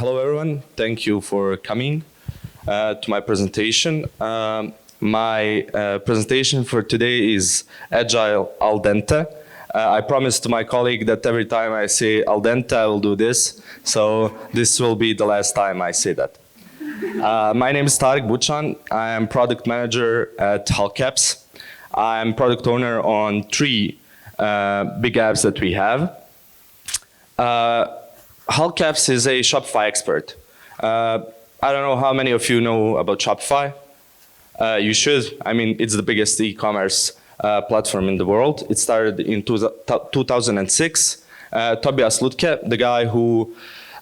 Hello, everyone. Thank you for coming to my presentation. My presentation for today is Agile al dente. I promised to my colleague that every time I say al dente, I will do this. So this will be the last time I say that. My name is Tarik Bučan. I am product manager at HulkApps. I am product owner on 3 big apps that we have. HulkApps is a Shopify expert. I don't know how many of you know about Shopify. You should. I mean, it's the biggest e-commerce platform in the world. It started in 2006. Tobias Lutke, the guy who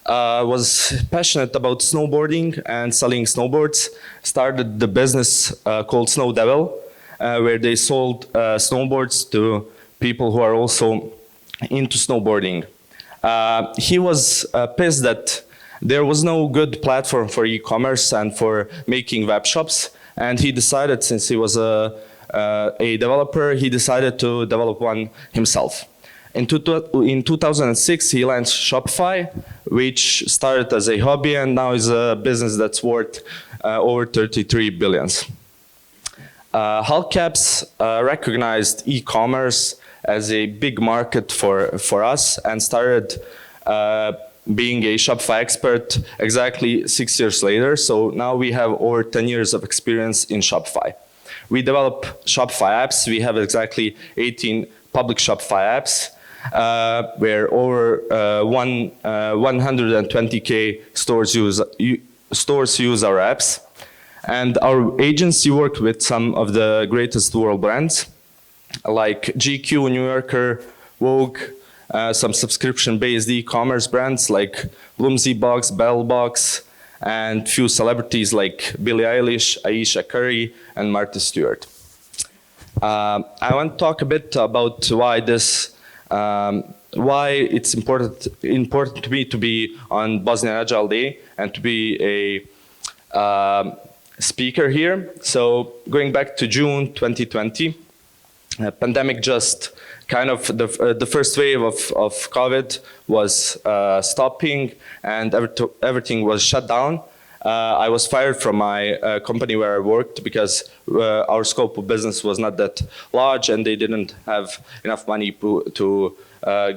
was passionate about snowboarding and selling snowboards, started the business called Snow Devil, where they sold snowboards to people who are also into snowboarding. He was pissed that there was no good platform for e-commerce and for making web shops, and he decided, since he was a developer, he decided to develop one himself. In 2006, he launched Shopify, which started as a hobby and now is a business that's worth over 33 billion. HulkApps recognized e-commerce as a big market for us and started being a Shopify expert exactly 6 years later. So now we have over 10 years of experience in Shopify. We develop Shopify apps. We have exactly 18 public Shopify apps where over 120K stores use our apps. And our agency worked with some of the greatest world brands, like GQ, New Yorker, Vogue, some subscription-based e-commerce brands like Bloomsbury, Bellbox, and few celebrities like Billie Eilish, Aisha Curry, and Martha Stewart. I want to talk a bit about why it's important to me to be on Bosnian Agile Day and to be a speaker here. So going back to June 2020. Pandemic just kind of, the first wave of COVID was stopping and everything was shut down. I was fired from my company where I worked because our scope of business was not that large and they didn't have enough money to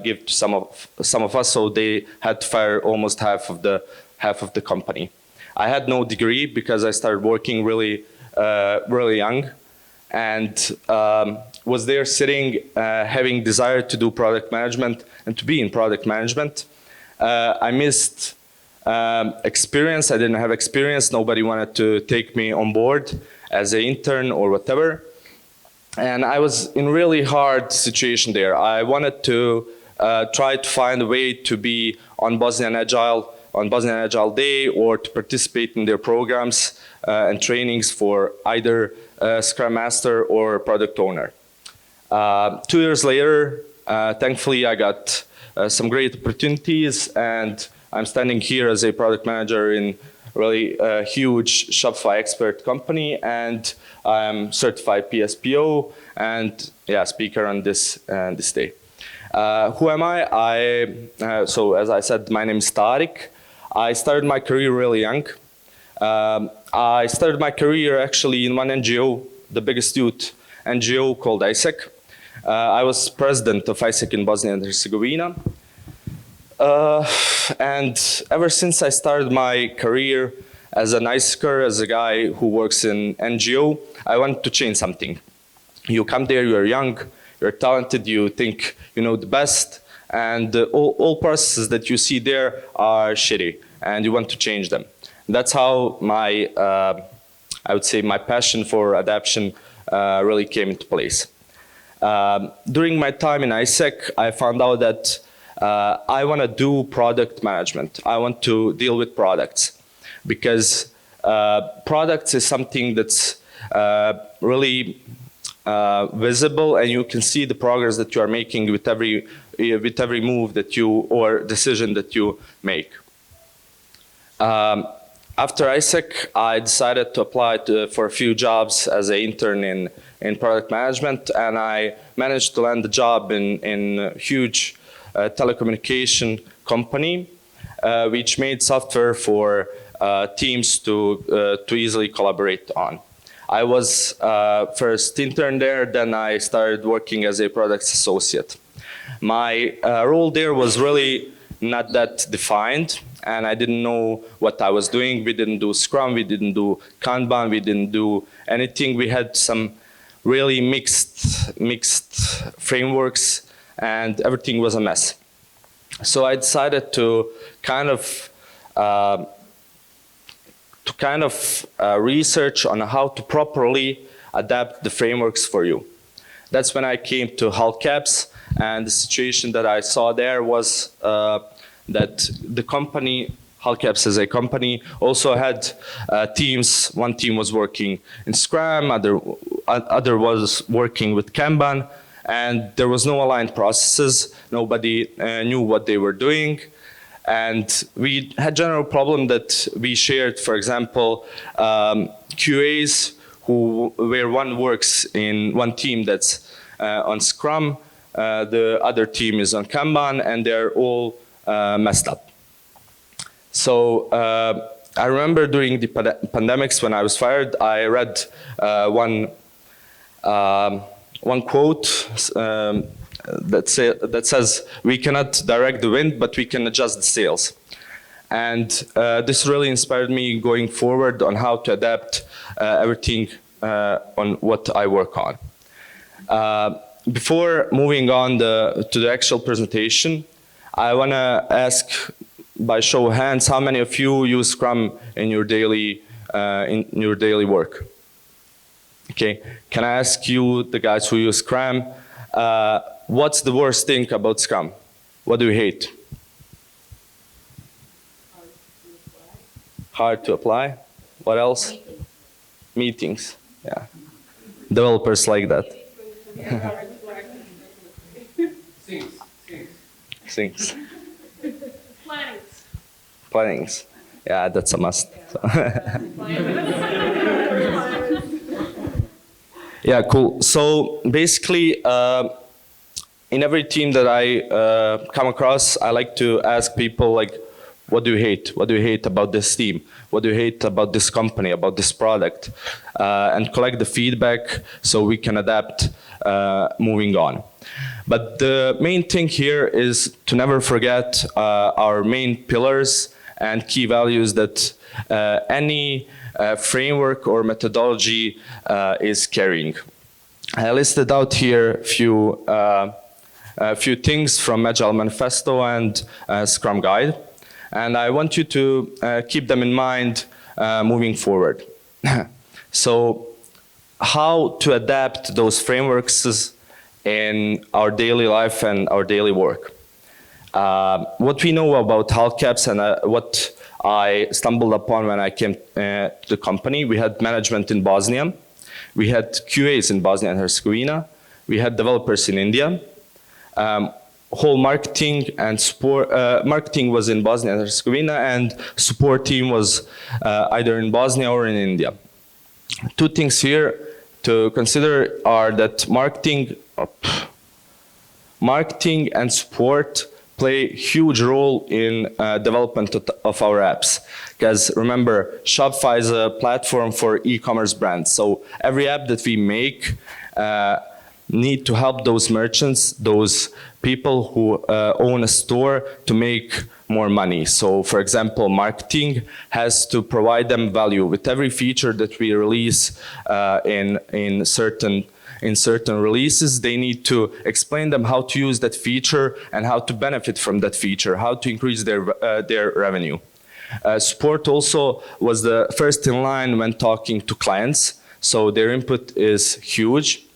give to some of us, so they had to fire almost half of the company. I had no degree because I started working really young, and was there sitting, having desire to do product management and to be in product management. I missed experience. I didn't have experience. Nobody wanted to take me on board as an intern or whatever. And I was in really hard situation there. I wanted to try to find a way to be on Bosnian Agile Day, or to participate in their programs and trainings for either Scrum Master or Product Owner. 2 years later, thankfully I got some great opportunities, and I'm standing here as a product manager in really a huge Shopify expert company, and I'm certified PSPO and speaker on this day. Who am I? So as I said, my name is Tarik. I started my career really young. I started my career actually in one NGO, the biggest youth NGO called ISEC. I was president of ISEC in Bosnia and Herzegovina. And ever since I started my career as an ISECer, as a guy who works in NGO, I wanted to change something. You come there, you're young, you're talented, you think you know the best, and all processes that you see there are shitty, and you want to change them. That's how I would say my passion for adaptation really came into place. During my time in ISEC, I found out that I want to do product management. I want to deal with products, because products is something that's really visible, and you can see the progress that you are making with every move that you, or decision that you make. After ISEC, I decided to apply for a few jobs as an intern in product management, and I managed to land a job in a huge telecommunication company which made software for teams to easily collaborate on. I was first intern there, then I started working as a product associate. My role there was really not that defined, and I didn't know what I was doing. We didn't do Scrum, we didn't do Kanban, we didn't do anything. We had some really mixed frameworks, and everything was a mess. So I decided to kind of research on how to properly adapt the frameworks for you. That's when I came to HulkApps, and the situation that I saw there was that the company, HulkApps as a company, also had teams. One team was working in Scrum, other was working with Kanban, and there was no aligned processes. Nobody knew what they were doing. And we had general problem that we shared, for example, QAs where one works in one team that's on Scrum, the other team is on Kanban, and they're all messed up. So I remember during the pandemics when I was fired, I read one quote that says, "We cannot direct the wind, but we can adjust the sails." And this really inspired me going forward on how to adapt everything on what I work on. Before moving on to the actual presentation, I want to ask, by show of hands, how many of you use Scrum in your daily work? Okay, can I ask you, the guys who use Scrum, what's the worst thing about Scrum? What do you hate? Hard to apply. What else? Meetings. Yeah. Developers like that. Things. Plannings. Yeah, that's a must. So. Yeah, cool. So basically, in every team that I come across, I like to ask people, like, what do you hate? What do you hate about this team? What do you hate about this company, about this product? And collect the feedback so we can adapt moving on. But the main thing here is to never forget our main pillars and key values that any framework or methodology is carrying. I listed out here a few things from Agile Manifesto and Scrum Guide, and I want you to keep them in mind moving forward. So, how to adapt those frameworks in our daily life and our daily work. What we know about HulkApps and what I stumbled upon when I came to the company, we had management in Bosnia, we had QAs in Bosnia and Herzegovina, we had developers in India, whole marketing and support, marketing was in Bosnia and Herzegovina, and support team was either in Bosnia or in India. Two things here to consider are that marketing and support play a huge role in development of our apps. Because remember, Shopify is a platform for e-commerce brands. So every app that we make need to help those merchants, those people who own a store, to make more money. So for example, marketing has to provide them value with every feature that we release in certain releases. They need to explain them how to use that feature and how to benefit from that feature, how to increase their revenue. Support also was the first in line when talking to clients, so their input is huge.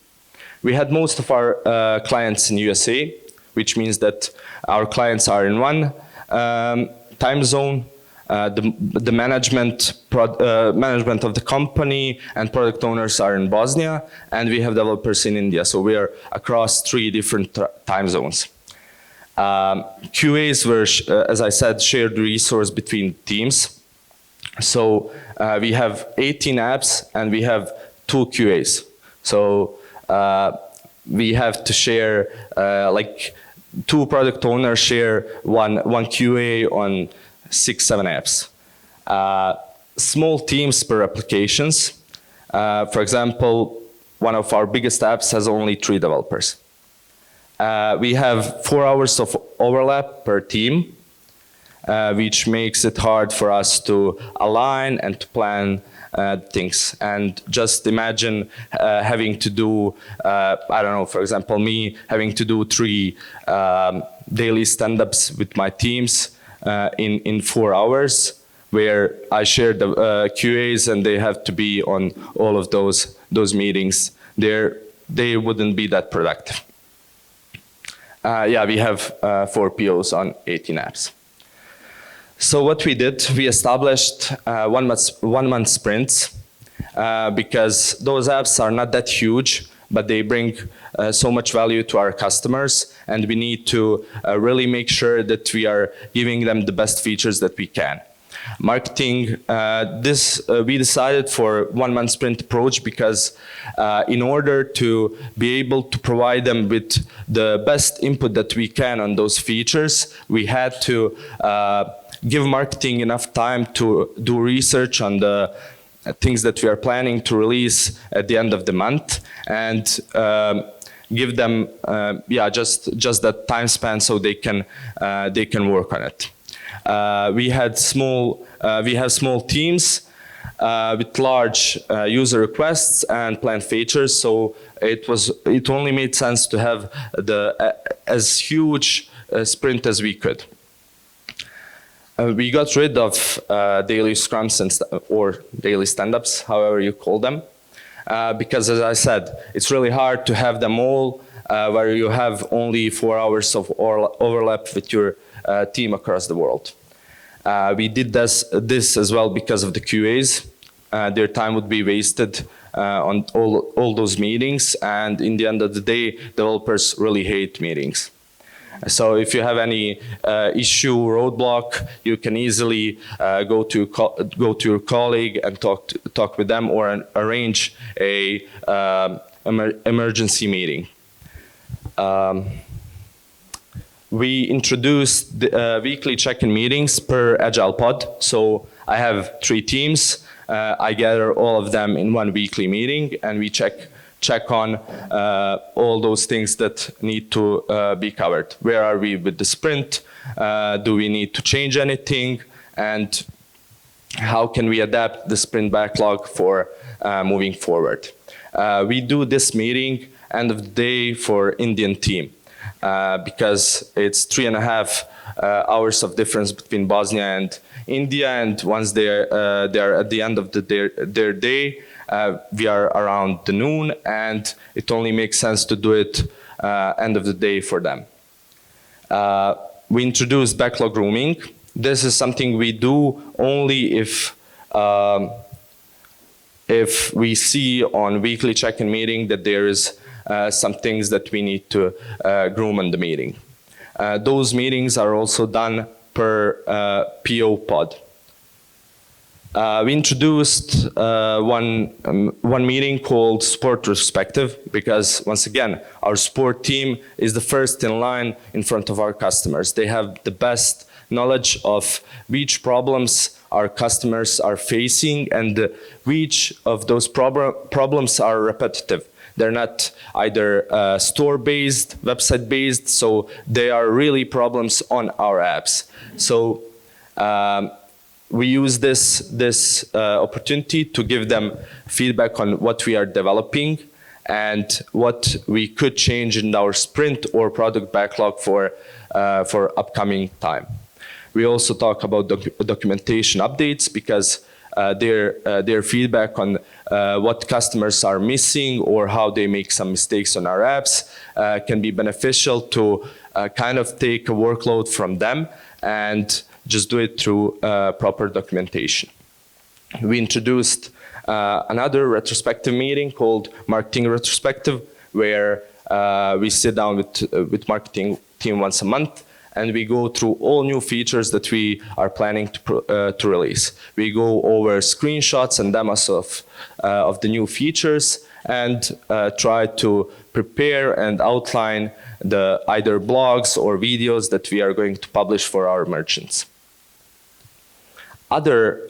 We had most of our clients in USA, which means that our clients are in one time zone. The management of the company and product owners are in Bosnia, and we have developers in India. So we are across 3 different time zones. QAs were, as I said, shared resource between teams. So we have 18 apps and we have 2 QAs. So we have to share, like 2 product owners share one QA on 6, 7 apps. Small teams per applications. For example, one of our biggest apps has only 3 developers. We have 4 hours of overlap per team, which makes it hard for us to align and to plan things. And just imagine having to do, I don't know, for example, me having to do 3 daily stand-ups with my teams in 4 hours, where I share the QAs and they have to be on all of those meetings. They wouldn't be that productive. Yeah, we have 4 POs on 18 apps. So what we did, we established 1 month sprints because those apps are not that huge, but they bring so much value to our customers, and we need to really make sure that we are giving them the best features that we can. Marketing, we decided for 1 month sprint approach because in order to be able to provide them with the best input that we can on those features, we had to give marketing enough time to do research on the things that we are planning to release at the end of the month, and give them just that time span so they can work on it. We have small teams with large user requests and planned features, so it only made sense to have as huge sprint as we could. We got rid of daily scrums or daily stand-ups, however you call them, because, as I said, it's really hard to have them all where you have only 4 hours of overlap with your team across the world. We did this as well because of the QAs. Their time would be wasted on all those meetings, and in the end of the day, developers really hate meetings. So if you have any issue, roadblock, you can easily go to your colleague and talk with them, or arrange a emergency meeting. We introduced the, weekly check-in meetings per Agile pod. So I have 3 teams. I gather all of them in one weekly meeting, and we check on all those things that need to be covered. Where are we with the sprint? Do we need to change anything? And how can we adapt the sprint backlog for moving forward? We do this meeting end of the day for Indian team because it's 3.5 hours of difference between Bosnia and India, and once they're at the end of their day, we are around the noon, and it only makes sense to do it end of the day for them. We introduced backlog grooming. This is something we do only if we see on weekly check-in meeting that there is some things that we need to groom in the meeting. Those meetings are also done per PO pod. We introduced one meeting called Sport Retrospective because, once again, our sport team is the first in line in front of our customers. They have the best knowledge of which problems our customers are facing and which of those problems are repetitive. They're not either store-based, website-based, so they are really problems on our apps. So we use this opportunity to give them feedback on what we are developing and what we could change in our sprint or product backlog for upcoming time. We also talk about documentation updates because their feedback on what customers are missing or how they make some mistakes on our apps can be beneficial to kind of take a workload from them and just do it through proper documentation. We introduced another retrospective meeting called Marketing Retrospective, where we sit down with marketing team once a month and we go through all new features that we are planning to release. We go over screenshots and demos of the new features and try to prepare and outline the either blogs or videos that we are going to publish for our merchants. other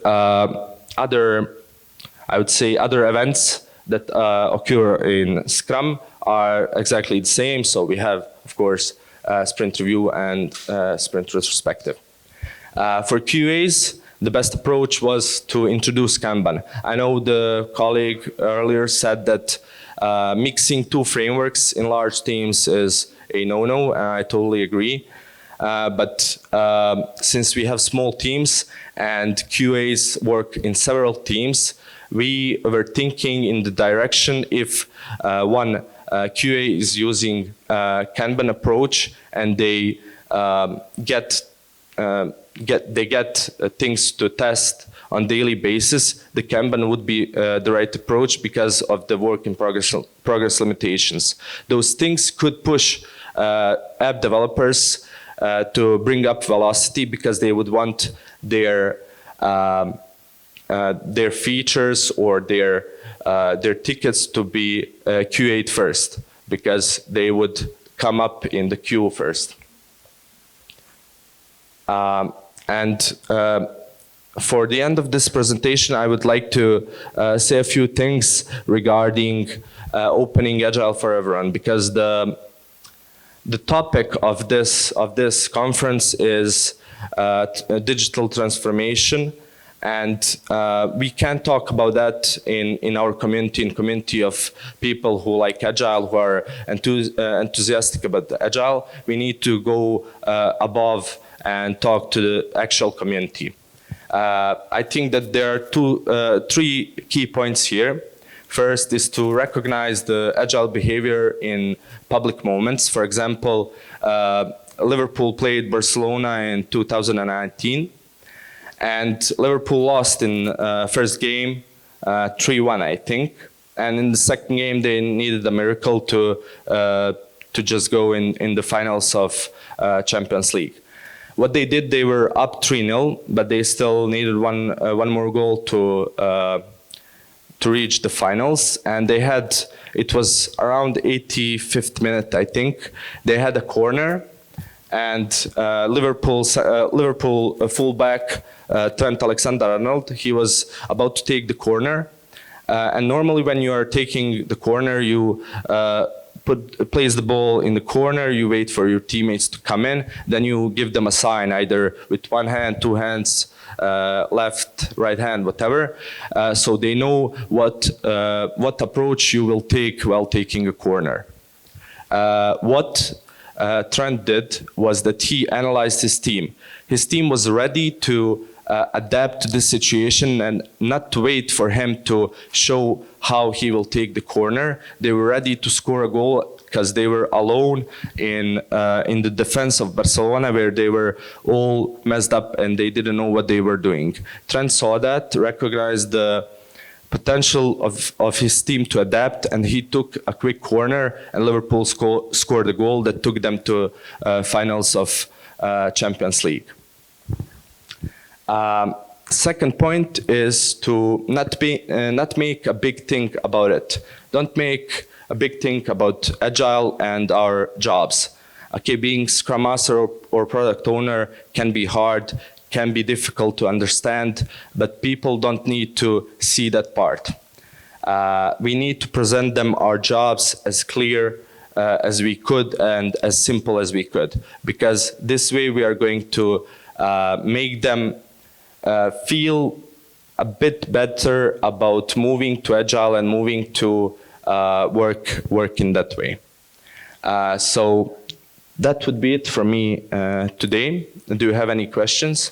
I would say other events that occur in Scrum are exactly the same. So we have, of course, sprint review and sprint retrospective. For QAs, the best approach was to introduce Kanban. I know the colleague earlier said that mixing two frameworks in large teams is a no-no, and I totally agree. But since we have small teams and QAs work in several teams, we were thinking in the direction if one QA is using Kanban approach and they get things to test on daily basis, the Kanban would be the right approach because of the work in progress limitations. Those things could push app developers to bring up velocity because they would want their features or their tickets to be QA'd first because they would come up in the queue first. For the end of this presentation, I would like to say a few things regarding opening Agile for everyone, because the topic of this conference is digital transformation, and we can talk about that in our community of people who like Agile, who are enthusiastic about the Agile. We need to go above and talk to the actual community. I think that there are three key points here. First is to recognize the Agile behavior in public moments. For example, Liverpool played Barcelona in 2019, and Liverpool lost in first game 3-1, I think. And in the second game, they needed a miracle to just go in the finals of Champions League. What they did, they were up 3-0, but they still needed one more goal to reach the finals. And they had, it was around 85th minute, I think. They had a corner, and Liverpool fullback Trent Alexander-Arnold, he was about to take the corner. And normally when you are taking the corner, you place the ball in the corner, you wait for your teammates to come in, then you give them a sign, either with one hand, two hands, left, right hand, whatever, so they know what approach you will take while taking a corner. What Trent did was that he analyzed his team. His team was ready to adapt to this situation and not to wait for him to show how he will take the corner. They were ready to score a goal because they were alone in the defense of Barcelona, where they were all messed up and they didn't know what they were doing. Trent saw that, recognized the potential of his team to adapt, and he took a quick corner, and Liverpool scored a goal that took them to finals of Champions League. Second point is to not make a big thing about it. Don't make a big thing about Agile and our jobs. Okay, being Scrum Master or Product Owner can be hard, can be difficult to understand, but people don't need to see that part. We need to present them our jobs as clear as we could and as simple as we could, because this way we are going to make them feel a bit better about moving to Agile and moving to work in that way. So that would be it for me today. Do you have any questions?